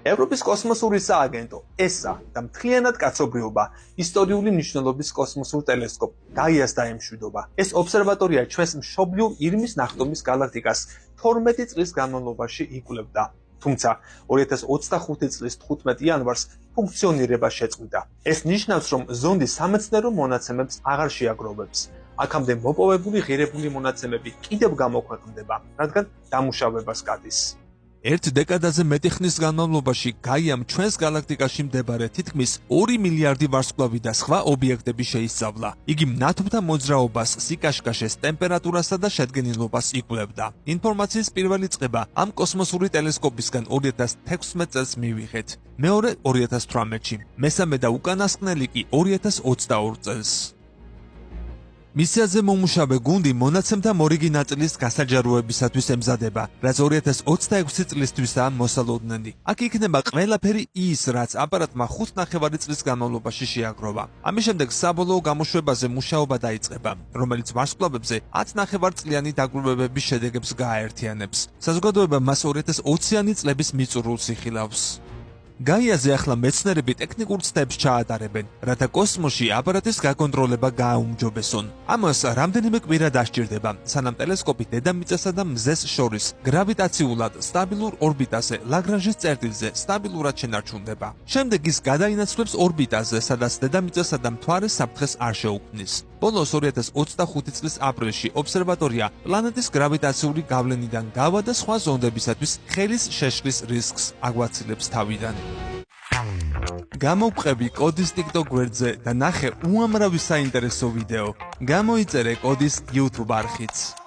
ევროპის კოსმოსური სააგენტო ESA და მთლიანად კაცობრიობა ისტორიული მნიშვნელობის კოსმოსურ ტელესკოპ გაიას დაემშვიდობა. ეს ობსერვატორია ჩვენს მშობლიურ ირმის ნახტომის გალაქტიკას 12 წლის განმავლობაში იკვლევდა. თუმცა 2025 წლის 15 იანვარს ფუნქციონირება შეწყვიტა. ეს ნიშნავს, რომ ზონდი სამეცნიერო მონაცემებს აღარ შეაგროვებს. აქამდე მოპოვებული ღირებული მონაცემები კიდევ გამოქვეყნდება, რადგან დამუშავებას გადის. ერთ დეკადაზე მეტი ხნის განმავლობაში გაიამ ჩვენს გალაქტიკაში მდებარე თითქმის 2 მილიარდი ვარსკვლავი და სხვა ობიექტები შეისწავლა. იგი ნათბთა მოძრაობას, სიკაშკაშეს, ტემპერატურასა და შედგენილობას იკვლევდა. ინფორმაციის პირველი წყება ამ კოსმოსური ტელესკოპისგან 2016 წელს მივიღეთ, მეორე 2018-ში, მესამე და უკანასკნელი კი 2022 წელს. მისიაზე მომუშავე გუნდი მონაცემთა მორიგი ნაწილის გასაჯაროებისათვის ემზადება, რაც 2026 წლისთვისაა მოსალოდნელი. აქ იქნება ყველაფერი ის, რაც აპარატმა 5.5 წლის განმავლობაში შეაგროვა. ამის შემდეგ საბოლოო გამოშვებაზე მუშაობა დაიწყება, რომელიც ვარსკვლავებზე 10.5 წლიანი დაკვირვებების შედეგებს გააერთიანებს. საზოგადოება მას 2020-იანი წლების მიწურულს იხილავს. გაიაზე ახლა მეცნიერები ტექნიკურ ცდებს ჩაატარებენ, რათა კოსმოსში აპარატის გაკონტროლება გააუმჯობესონ. ამას რამდენიმე კვირა დასჭირდება, სანამ ტელესკოპი დედამიწასა და მზეს შორის გრავიტაციულად სტაბილურ ორბიტაზე, ლაგრანჟის წერტილზე სტაბილურად შენარჩუნდება. შემდეგ ის გადაინაცვლებს ორბიტაზე, სადაც დედამიწასა და მთვარის საფრთხეს არ შეუქმნის. ბოლოს 2025 წლის აპრილში ობსერვატორია პლანეტის გრავიტაციული გავლენიდან გავა და სხვა ზონდებისათვის ხელის შეშლის რისკს აგვაცილებს თავიდან. გამოვყევი კოდის TikTok გვერდზე და ნახე უამრავი საინტერესო ვიდეო. გამოიწერე კოდის YouTube არხიც.